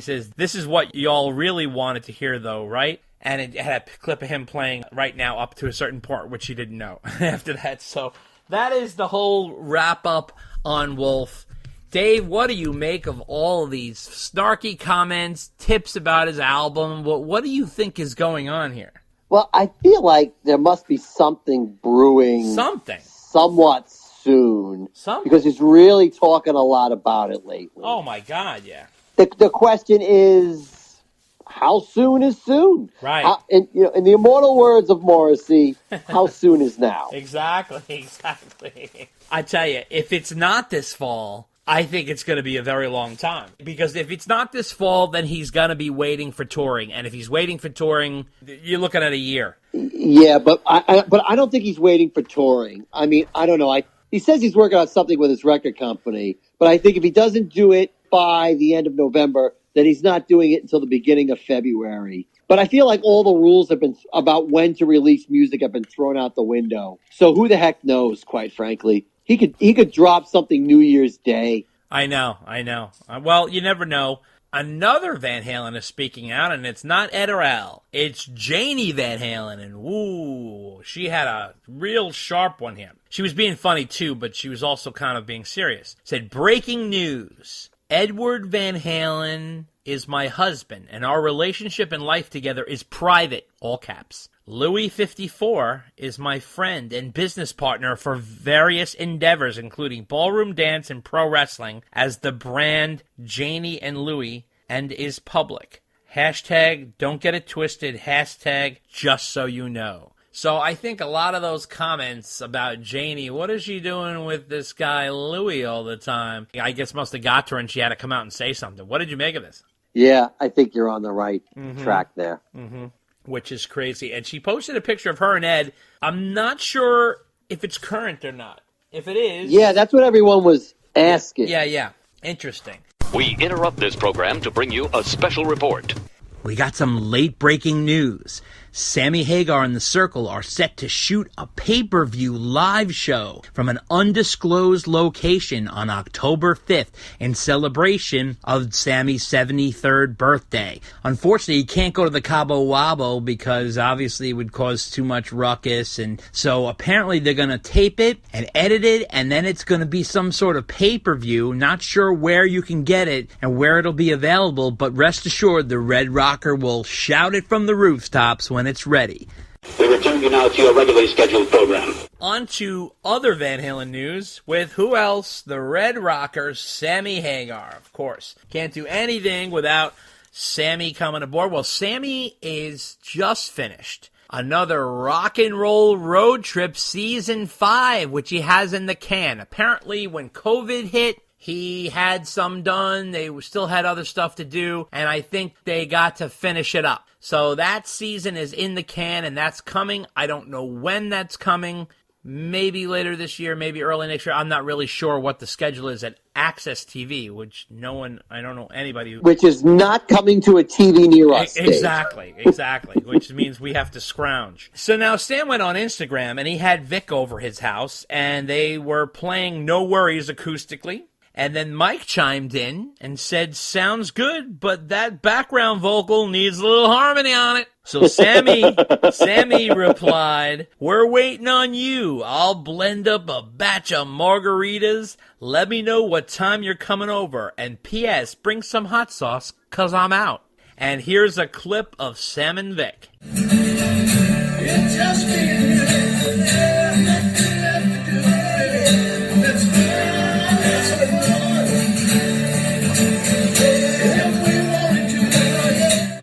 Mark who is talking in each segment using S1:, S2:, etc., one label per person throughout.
S1: he says, "This is what y'all really wanted to hear, though, right?" And it had a clip of him playing Right Now up to a certain part, which he didn't know after that. So that is the whole wrap-up on Wolf. Dave, what do you make of all of these snarky comments, tips about his album? What do you think is going on here?
S2: Well, I feel like there must be something brewing. Somewhat soon. Because he's really talking a lot about it lately.
S1: Oh, my God, yeah.
S2: The question is, how soon is soon?
S1: Right.
S2: In the immortal words of Morrissey, how soon is now?
S1: Exactly. I tell you, if it's not this fall, I think it's going to be a very long time. Because if it's not this fall, then he's going to be waiting for touring. And if he's waiting for touring, you're looking at a year.
S2: Yeah, but I don't think he's waiting for touring. I mean, I don't know. He says he's working on something with his record company. But I think if he doesn't do it by the end of November, then he's not doing it until the beginning of February. But I feel like all the rules have been about when to release music have been thrown out the window. So who the heck knows, quite frankly. He could drop something New Year's Day.
S1: I know. Well, you never know. Another Van Halen is speaking out, and it's not Ed or Al. It's Janie Van Halen, and woo, she had a real sharp one here. She was being funny, too, but she was also kind of being serious. Said, breaking news. Edward Van Halen is my husband, and our relationship and life together is private, all caps. Louis 54 is my friend and business partner for various endeavors, including ballroom dance and pro wrestling, as the brand Janie and Louis, and is public. Hashtag don't get it twisted. Hashtag just so you know. So I think a lot of those comments about Janie, what is she doing with this guy Louis all the time? I guess must have got to her and she had to come out and say something. What did you make of this?
S2: Yeah, I think you're on the right track there.
S1: Mm-hmm. Which is crazy. And she posted a picture of her and Ed. I'm not sure if it's current or not. If it is...
S2: Yeah, that's what everyone was asking.
S1: Yeah. Interesting.
S3: We interrupt this program to bring you a special report.
S1: We got some late-breaking news. Sammy Hagar and the Circle are set to shoot a pay-per-view live show from an undisclosed location on October 5th in celebration of Sammy's 73rd birthday. Unfortunately, he can't go to the Cabo Wabo because obviously it would cause too much ruckus, and so apparently they're going to tape it and edit it, and then it's going to be some sort of pay-per-view. Not sure where you can get it and where it'll be available, but rest assured the Red Rocker will shout it from the rooftops when it's ready.
S4: We return you now to your regularly scheduled program.
S1: On to other Van Halen news with who else? The Red Rockers, Sammy Hagar, of course. Can't do anything without Sammy coming aboard. Well, Sammy is just finished another rock and roll road trip, season 5, which he has in the can. Apparently, when COVID hit, he had some done. They still had other stuff to do, and I think they got to finish it up. So that season is in the can, and that's coming. I don't know when that's coming. Maybe later this year, maybe early next year. I'm not really sure what the schedule is at Access TV, which I don't know anybody who...
S2: Which is not coming to a TV near us.
S1: Exactly, which means we have to scrounge. So now Sam went on Instagram, and he had Vic over his house, and they were playing No Worries acoustically. And then Mike chimed in and said, sounds good, but that background vocal needs a little harmony on it. So Sammy replied, we're waiting on you. I'll blend up a batch of margaritas. Let me know what time you're coming over. And P.S., bring some hot sauce, 'cause I'm out. And here's a clip of Sam and Vic.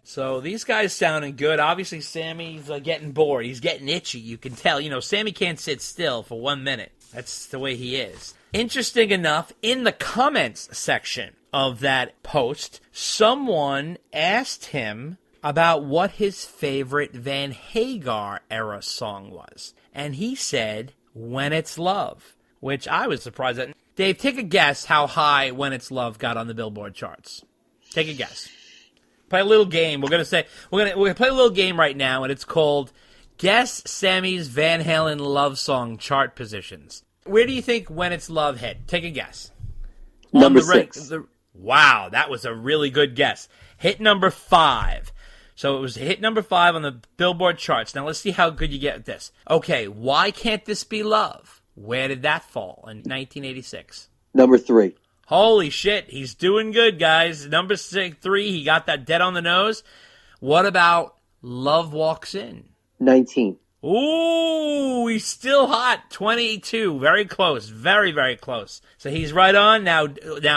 S1: So these guys sounding good. Obviously, Sammy's getting bored. He's getting itchy. You can tell. Sammy can't sit still for 1 minute. That's the way he is. Interesting enough, in the comments section of that post, someone asked him about what his favorite Van Hagar era song was. And he said, When It's Love, which I was surprised at. Dave, take a guess how high When It's Love got on the Billboard charts. Take a guess. Play a little game. We're gonna play a little game right now, and it's called Guess Sammy's Van Halen Love Song Chart Positions. Where do you think When It's Love hit? Take a guess.
S2: Number 6.
S1: Wow, that was a really good guess. Hit number 5. So it was hit number 5 on the Billboard charts. Now let's see how good you get at this. Okay, Why Can't This Be Love? Where did that fall in 1986?
S2: Number 3.
S1: Holy shit, he's doing good, guys. Number 3, he got that dead on the nose. What about Love Walks In?
S2: 19.
S1: Ooh, he's still hot. 22. Very close. Very, very close. So he's right on. Now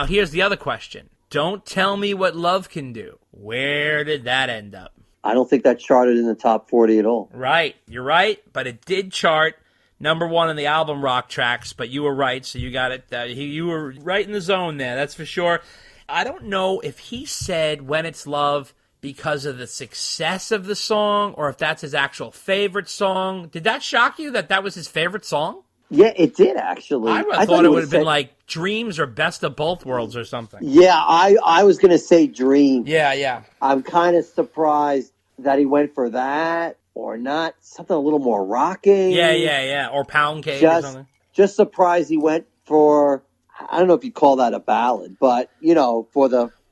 S1: here's the other question. Don't Tell Me What Love Can Do. Where did that end up?
S2: I don't think that charted in the top 40 at all.
S1: Right. You're right. But it did chart number 1 in the album rock tracks. But you were right. So you got it. You were right in the zone there. That's for sure. I don't know if he said When It's Love because of the success of the song or if that's his actual favorite song. Did that shock you that was his favorite song?
S2: Yeah, it did, actually.
S1: I thought it would have been like Dreams or Best of Both Worlds or something.
S2: Yeah, I was going to say Dreams.
S1: Yeah.
S2: I'm kind of surprised that he went for that or not. Something a little more rocking.
S1: Yeah. Or Pound Cake or something.
S2: Just surprised he went for, I don't know if you call that a ballad, but,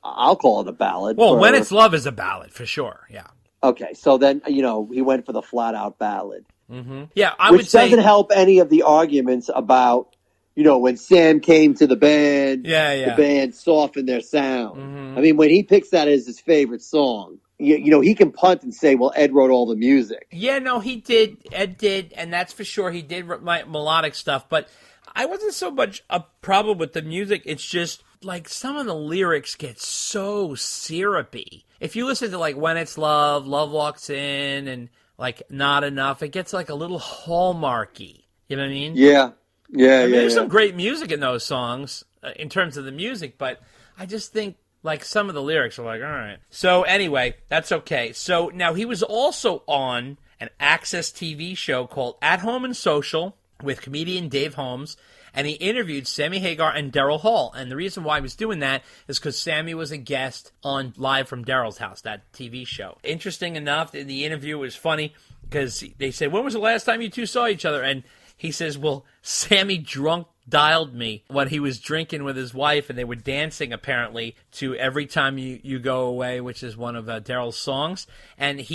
S2: I'll call it a ballad.
S1: Well, When It's Love is a ballad, for sure, yeah.
S2: Okay, so then, he went for the flat-out ballad.
S1: Mm-hmm. Yeah,
S2: Which doesn't help any of the arguments about, when Sam came to the band, the band softened their sound.
S1: Mm-hmm.
S2: I mean, when he picks that as his favorite song, he can punt and say, well, Ed wrote all the music.
S1: Yeah, no, he did. Ed did, and that's for sure. He did write melodic stuff, but I wasn't so much a problem with the music. It's just, like, some of the lyrics get so syrupy. If you listen to, like, When It's Love, Love Walks In, and, like, Not Enough, it gets, like, a little Hallmarky. You know what I mean?
S2: Yeah.
S1: There's some great music in those songs, in terms of the music, but I just think, like, some of the lyrics are like, all right. So, anyway, that's okay. So, now he was also on an Access TV show called At Home and Social with comedian Dave Holmes, and he interviewed Sammy Hagar and Daryl Hall. And the reason why he was doing that is because Sammy was a guest on Live from Daryl's House, that TV show. Interesting enough, in the interview, it was funny because they said, when was the last time you two saw each other? And he says, well, Sammy drunk dialed me when he was drinking with his wife, and they were dancing, apparently, to Every Time You Go Away, which is one of Daryl's songs. And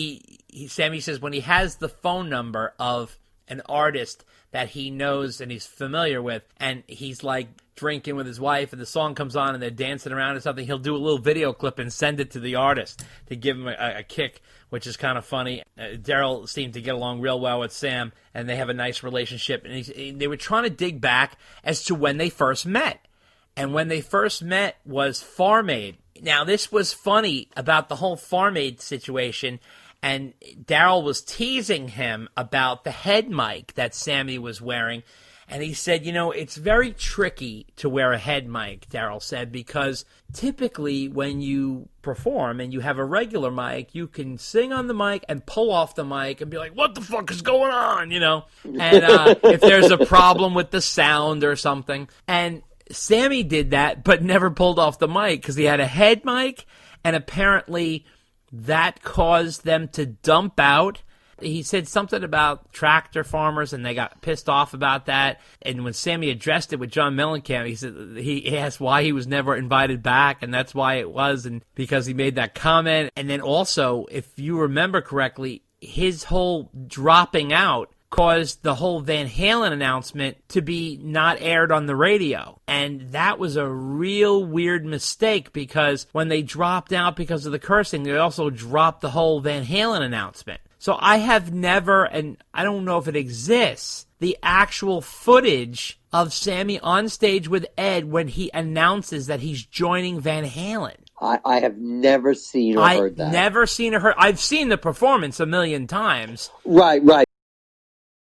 S1: Sammy says when he has the phone number of an artist that he knows and he's familiar with, and he's like drinking with his wife and the song comes on and they're dancing around or something, he'll do a little video clip and send it to the artist to give him a kick, which is kind of funny. Daryl seemed to get along real well with Sam, and they have a nice relationship. And they were trying to dig back as to when they first met. And when they first met was Farm Aid. Now, this was funny about the whole Farm Aid situation. And Daryl was teasing him about the head mic that Sammy was wearing. And he said, it's very tricky to wear a head mic, Daryl said, because typically when you perform and you have a regular mic, you can sing on the mic and pull off the mic and be like, what the fuck is going on, And if there's a problem with the sound or something. And Sammy did that, but never pulled off the mic because he had a head mic, and apparently that caused them to dump out. He said something about tractor farmers, and they got pissed off about that. And when Sammy addressed it with John Mellencamp, he said he asked why he was never invited back, and that's why it was, and because he made that comment. And then also, if you remember correctly, his whole dropping out caused the whole Van Halen announcement to be not aired on the radio. And that was a real weird mistake, because when they dropped out because of the cursing, they also dropped the whole Van Halen announcement. So I have never, and I don't know if it exists, the actual footage of Sammy on stage with Ed when he announces that he's joining Van Halen.
S2: I have never seen or heard that.
S1: I've never seen or heard. I've seen the performance a million times.
S2: Right.